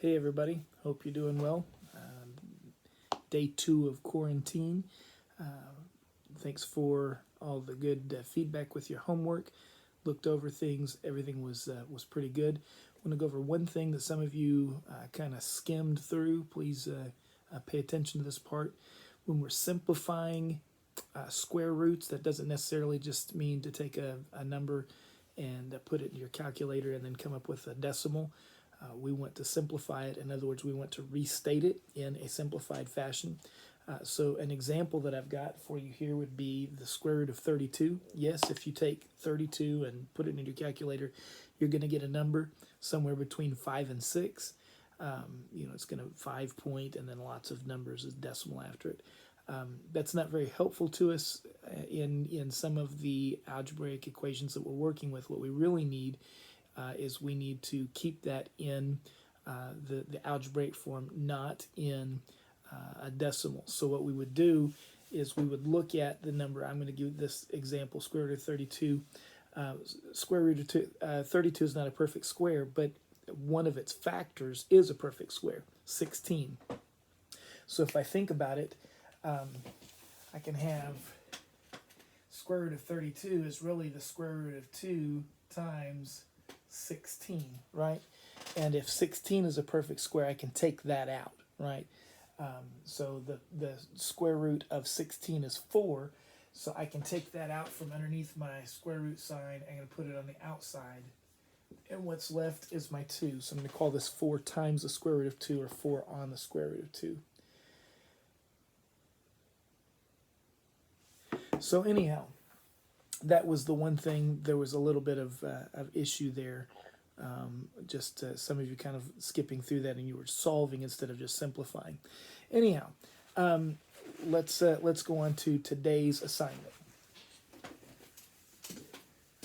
Hey everybody, hope you're doing well. Day 2 of quarantine. Thanks for all the good feedback with your homework. Looked over things, everything was pretty good. I want to go over one thing that some of you kind of skimmed through. Please pay attention to this part. When we're simplifying square roots, that doesn't necessarily just mean to take a number and put it in your calculator and then come up with a decimal. We want to simplify it. In other words, we want to restate it in a simplified fashion. So an example that I've got for you here would be the square root of 32. Yes, if you take 32 and put it in your calculator, you're going to get a number somewhere between 5 and 6. It's going to 5 point and then lots of numbers as decimal after it. That's not very helpful to us in some of the algebraic equations that we're working with. What we really need is we need to keep that in the algebraic form, not in a decimal. So what we would do is we would look at the number. I'm going to give this example, square root of 32. Square root of 32 is not a perfect square, but one of its factors is a perfect square, 16. So if I think about it, I can have square root of 32 is really the square root of 2 times 16, right? And if 16 is a perfect square, I can take that out, right? So the square root of 16 is 4, so I can take that out from underneath my square root sign. I'm going to put it on the outside, and what's left is my 2. So I'm going to call this 4 times the square root of 2, or 4 on the square root of 2. So anyhow, that was the one thing. There was a little bit of issue there. Some of you kind of skipping through that, and you were solving instead of just simplifying. Anyhow, let's go on to today's assignment.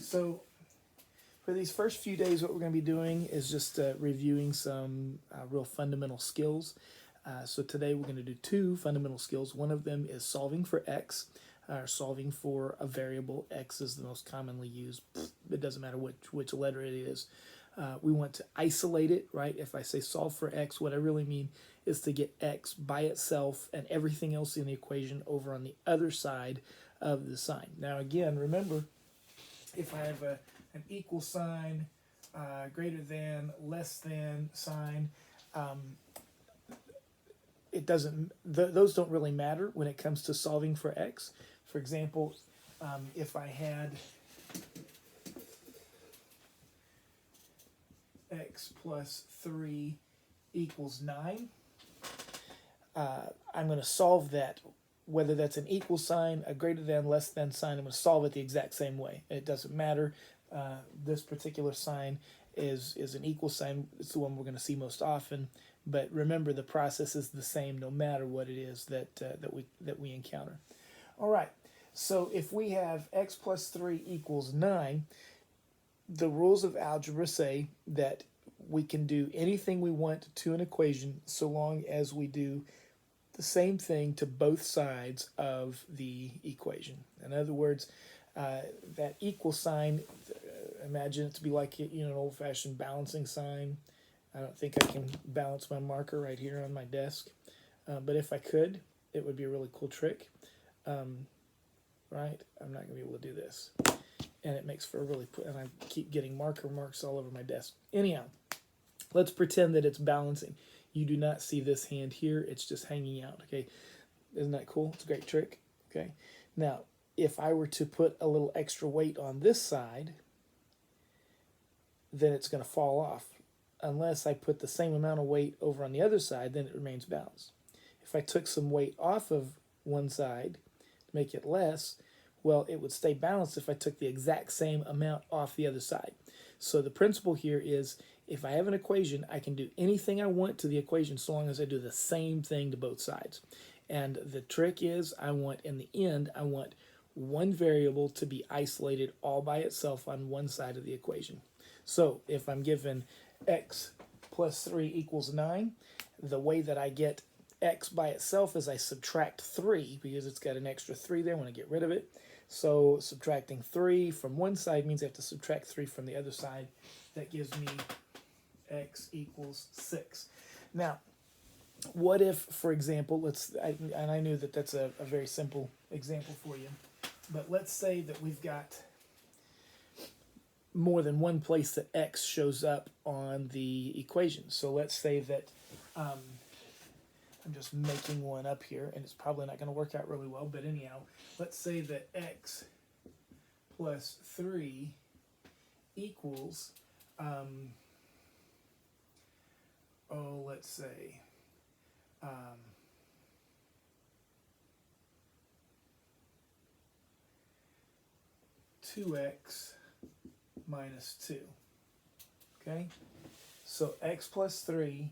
So for these first few days, what we're going to be doing is just reviewing some real fundamental skills. So today we're going to do 2 fundamental skills. One of them is solving for x. Solving for a variable. X is the most commonly used. It doesn't matter which letter it is. We want to isolate it, right? If I say solve for x, what I really mean is to get x by itself and everything else in the equation over on the other side of the sign. Now again, remember, if I have an equal sign, greater than, less than sign, it doesn't. Those don't really matter when it comes to solving for x. For example, if I had x plus 3 equals 9, I'm going to solve that, whether that's an equal sign, a greater than, less than sign. I'm going to solve it the exact same way. It doesn't matter. This particular sign is an equal sign. It's the one we're going to see most often. But remember, the process is the same no matter what it is that we encounter. All right, so if we have x plus 3 equals 9, the rules of algebra say that we can do anything we want to an equation so long as we do the same thing to both sides of the equation. In other words, that equal sign, imagine it to be like an old-fashioned balancing sign. I don't think I can balance my marker right here on my desk, but if I could, it would be a really cool trick, right? I'm not going to be able to do this, and it makes for a really, and I keep getting marker marks all over my desk. Anyhow, let's pretend that it's balancing. You do not see this hand here. It's just hanging out, okay? Isn't that cool? It's a great trick, okay? Now, if I were to put a little extra weight on this side, then it's going to fall off. Unless I put the same amount of weight over on the other side, then it remains balanced. If I took some weight off of one side to make it less, well, it would stay balanced if I took the exact same amount off the other side. So the principle here is, if I have an equation, I can do anything I want to the equation so long as I do the same thing to both sides. And the trick is, in the end, I want one variable to be isolated all by itself on one side of the equation. So if I'm given x plus 3 equals 9, the way that I get x by itself is I subtract 3, because it's got an extra 3 there. I want to get rid of it. So subtracting 3 from one side means I have to subtract 3 from the other side. That gives me x equals 6. Now, what if, for example, and I knew that that's a very simple example for you, but let's say that we've got more than one place that x shows up on the equation. So let's say that I'm just making one up here, and it's probably not going to work out really well, but anyhow, let's say that x plus 3 equals, let's say, 2x minus 2. Okay? So x plus 3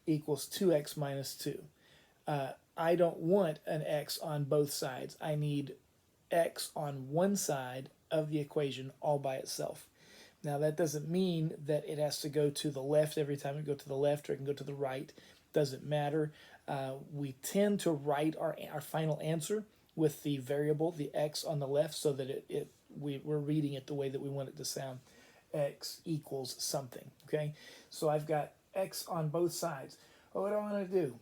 equals 2x minus 2. I don't want an x on both sides. I need x on one side of the equation all by itself. Now that doesn't mean that it has to go to the left every time it go to the left, or it can go to the right. Doesn't matter. We tend to write our final answer with the variable, the x on the left, so that we're reading it the way that we want it to sound. X equals something. Okay, so I've got x on both sides. What do I want to do?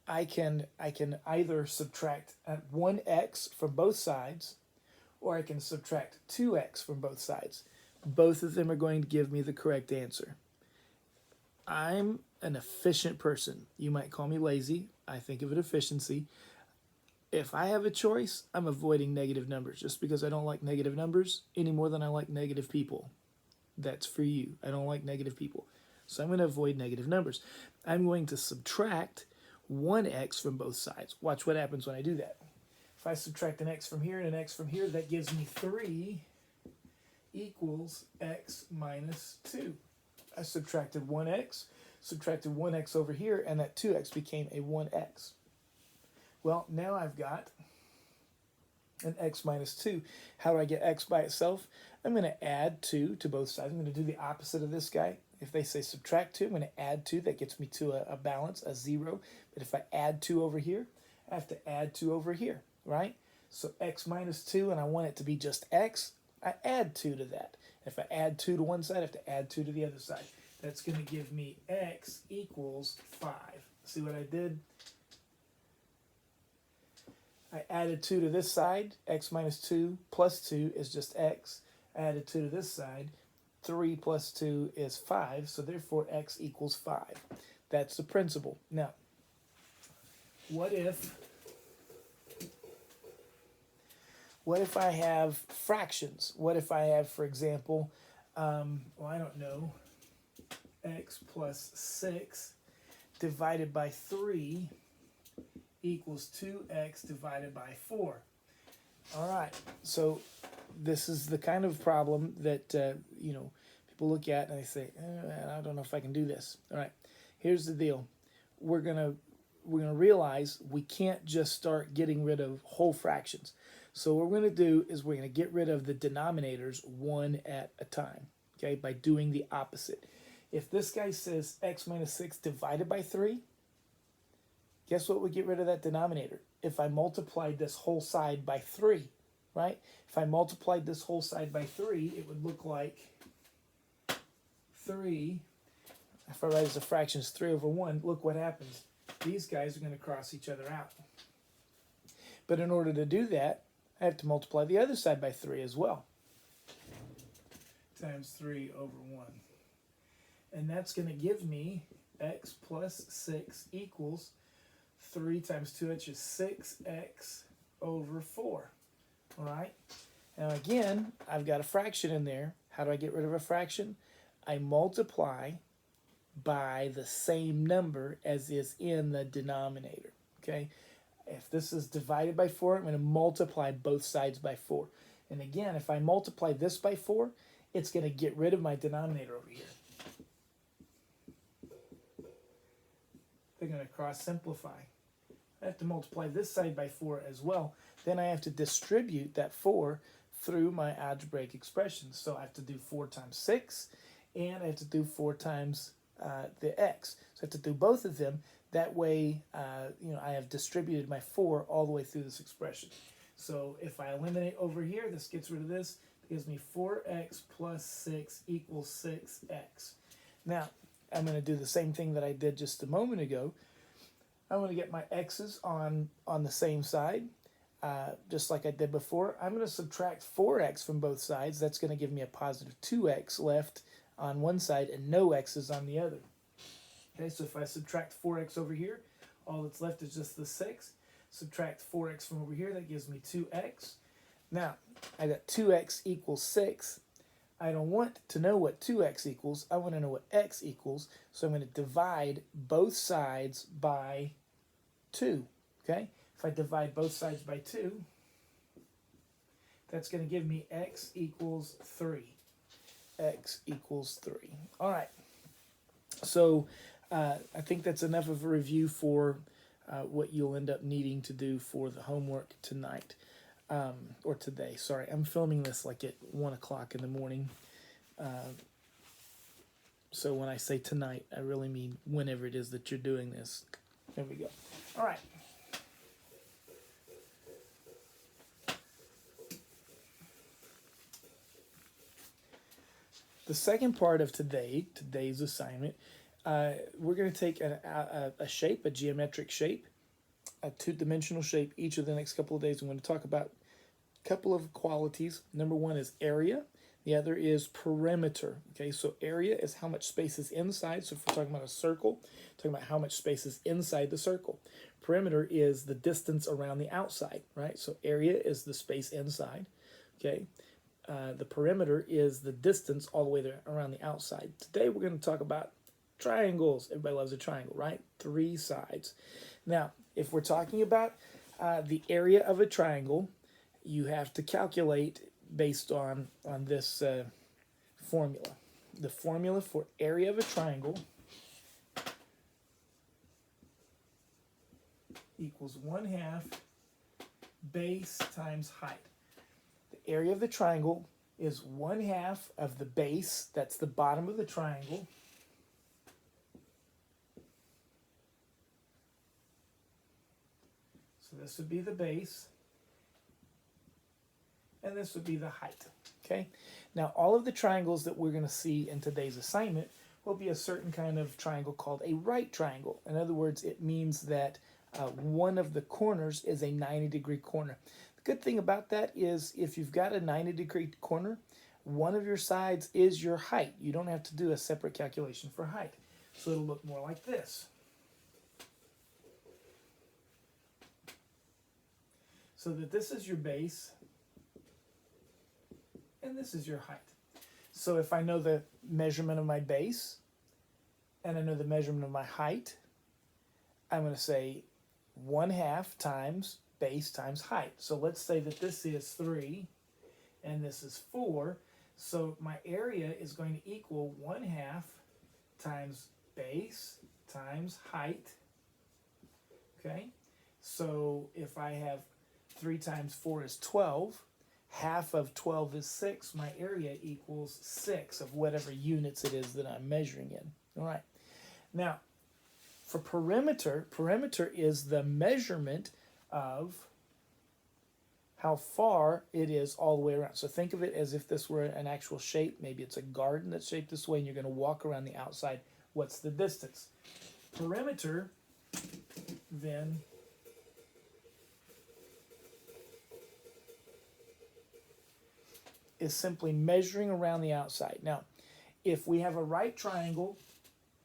I can either subtract 1x from both sides, or I can subtract 2x from both sides. Both of them are going to give me the correct answer. I'm an efficient person. You might call me lazy. I think of it efficiency. If I have a choice, I'm avoiding negative numbers, just because I don't like negative numbers any more than I like negative people. That's for you. I don't like negative people. So I'm going to avoid negative numbers. I'm going to subtract 1x from both sides. Watch what happens when I do that. If I subtract an x from here and an x from here, that gives me 3 equals x minus 2. I subtracted 1x over here, and that 2x became a 1x. Well, now I've got an x minus 2. How do I get x by itself? I'm going to add 2 to both sides. I'm going to do the opposite of this guy. If they say subtract 2, I'm going to add 2. That gets me to a balance, a 0. But if I add 2 over here, I have to add 2 over here, right? So x minus 2, and I want it to be just x, I add 2 to that. If I add 2 to one side, I have to add 2 to the other side. That's going to give me x equals 5. See what I did? I added 2 to this side. X minus 2 plus 2 is just x. I added 2 to this side. 3 plus 2 is 5. So therefore, x equals 5. That's the principle. Now, what if I have fractions? What if I have, for example, I don't know, x plus 6 divided by 3 equals 2x divided by 4. All right, so this is the kind of problem that people look at and they say, I don't know if I can do this. All right, here's the deal. We're gonna realize we can't just start getting rid of whole fractions. So what we're going to do is we're going to get rid of the denominators one at a time, okay, by doing the opposite. If this guy says x minus 6 divided by 3, guess what would get rid of that denominator? If I multiplied this whole side by 3, right? If I multiplied this whole side by 3, it would look like 3. If I write as a fraction, it's 3 over 1. Look what happens. These guys are going to cross each other out. But in order to do that, I have to multiply the other side by 3 as well. Times 3 over 1. And that's going to give me x plus 6 equals 3 times 2, which is 6x over 4. All right? Now again, I've got a fraction in there. How do I get rid of a fraction? I multiply by the same number as is in the denominator. Okay? If this is divided by 4, I'm going to multiply both sides by 4. And again, if I multiply this by 4, it's going to get rid of my denominator over here. They're going to cross simplify. I have to multiply this side by 4 as well. Then I have to distribute that 4 through my algebraic expressions. So I have to do 4 times 6, and I have to do 4 times the x. So I have to do both of them. That way, I have distributed my 4 all the way through this expression. So if I eliminate over here, this gets rid of this. gives me 4x plus 6 equals 6x. Now, I'm going to do the same thing that I did just a moment ago. I'm going to get my x's on the same side, just like I did before. I'm going to subtract 4x from both sides. That's going to give me a positive 2x left on one side and no x's on the other. Okay, so if I subtract 4x over here, all that's left is just the 6. Subtract 4x from over here, that gives me 2x. Now, I got 2x equals 6. I don't want to know what 2x equals. I want to know what x equals. So I'm going to divide both sides by 2. Okay? If I divide both sides by 2, that's going to give me x equals 3. X equals 3. All right. So I think that's enough of a review for what you'll end up needing to do for the homework tonight. Or today, sorry. I'm filming this like at 1 o'clock in the morning. So when I say tonight, I really mean whenever it is that you're doing this. There we go. All right. The second part of today's assignment, we're going to take a shape, a geometric shape, a two-dimensional shape each of the next couple of days. I'm going to talk about a couple of qualities. Number one is area. The other is perimeter. Okay, so area is how much space is inside. So if we're talking about a circle, talking about how much space is inside the circle. Perimeter is the distance around the outside, right? So area is the space inside. Okay, the perimeter is the distance all the way there around the outside. Today we're going to talk about triangles. Everybody loves a triangle, right? 3 sides. Now, if we're talking about the area of a triangle, you have to calculate based on this formula. The formula for area of a triangle equals 1/2 base times height. The area of the triangle is 1/2 of the base, that's the bottom of the triangle, so this would be the base, and this would be the height. Okay, now all of the triangles that we're going to see in today's assignment will be a certain kind of triangle called a right triangle. In other words, it means that one of the corners is a 90-degree corner. The good thing about that is if you've got a 90-degree corner, one of your sides is your height. You don't have to do a separate calculation for height. So it'll look more like this. So that this is your base, and this is your height. So if I know the measurement of my base, and I know the measurement of my height, I'm going to say 1/2 times base times height. So let's say that this is 3, and this is 4. So my area is going to equal 1/2 times base times height. Okay? So if I have 3 times 4 is 12, half of 12 is 6, my area equals 6 of whatever units it is that I'm measuring in. All right. Now, for perimeter, perimeter is the measurement of how far it is all the way around. So think of it as if this were an actual shape. Maybe it's a garden that's shaped this way, and you're going to walk around the outside. What's the distance? Perimeter, then, is simply measuring around the outside. Now, if we have a right triangle,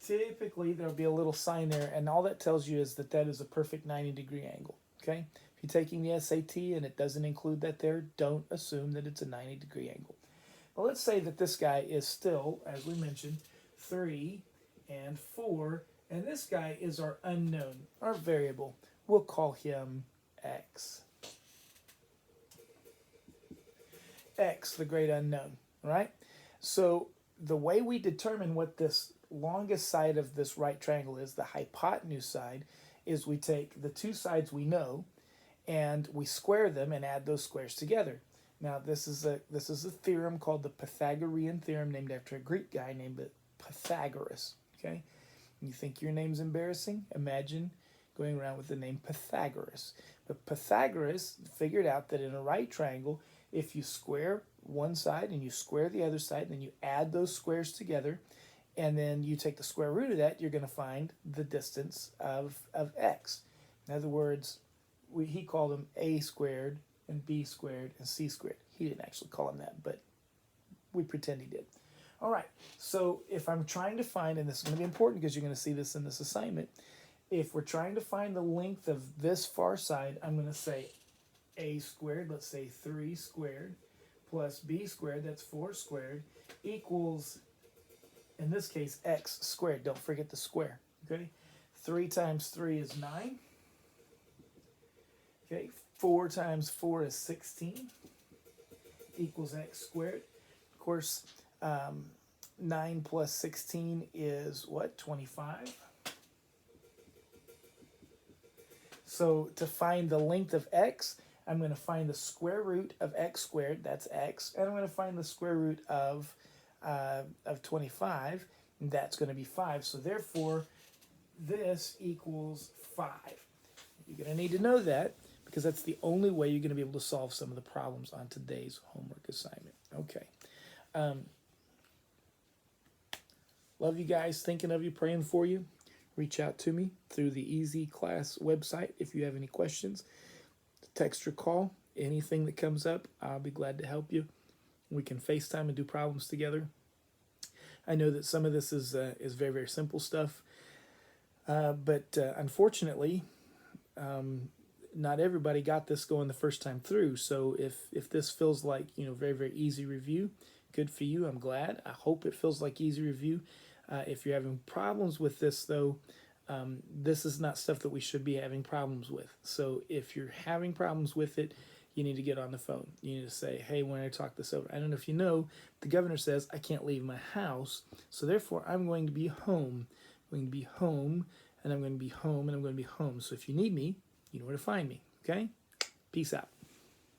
typically there'll be a little sign there, and all that tells you is that that is a perfect 90-degree angle. Okay? If you're taking the SAT and it doesn't include that there, don't assume that it's a 90-degree angle. Well, let's say that this guy is still, as we mentioned, 3 and 4, and this guy is our unknown, our variable. We'll call him x. X, the great unknown, right? So the way we determine what this longest side of this right triangle is, the hypotenuse side, is we take the two sides we know and we square them and add those squares together. Now this is a theorem called the Pythagorean theorem, named after a Greek guy named Pythagoras. Okay, you think your name's embarrassing? Imagine going around with the name Pythagoras. But Pythagoras figured out that in a right triangle, if you square one side and you square the other side, and then you add those squares together, and then you take the square root of that, you're going to find the distance of x. In other words, he called them a squared and b squared and c squared. He didn't actually call them that, but we pretend he did. All right, so if I'm trying to find, and this is going to be important because you're going to see this in this assignment, if we're trying to find the length of this far side, I'm going to say a squared, let's say 3 squared, plus b squared, that's 4 squared, equals, in this case, x squared. Don't forget the square, okay? 3 times 3 is 9. Okay, 4 times 4 is 16, equals x squared. Of course, 9 plus 16 is what, 25? So to find the length of x, I'm going to find the square root of x squared, that's x, and I'm going to find the square root of 25, and that's going to be 5. So therefore, this equals 5. You're going to need to know that because that's the only way you're going to be able to solve some of the problems on today's homework assignment. Okay. Love you guys, thinking of you, praying for you. Reach out to me through the Easy Class website if you have any questions. Text or call, anything that comes up, I'll be glad to help you. We can FaceTime and do problems together. I know that some of this is very, very simple stuff, but unfortunately, not everybody got this going the first time through. So if this feels like, very, very easy review, good for you. I'm glad. I hope it feels like easy review. If you're having problems with this, though, this is not stuff that we should be having problems with. So if you're having problems with it, you need to get on the phone. You need to say, hey, when I talk this over, I don't know if you know, the governor says I can't leave my house, so therefore I'm going to be home. I'm going to be home, and I'm going to be home, and I'm going to be home. So if you need me, you know where to find me, okay? Peace out.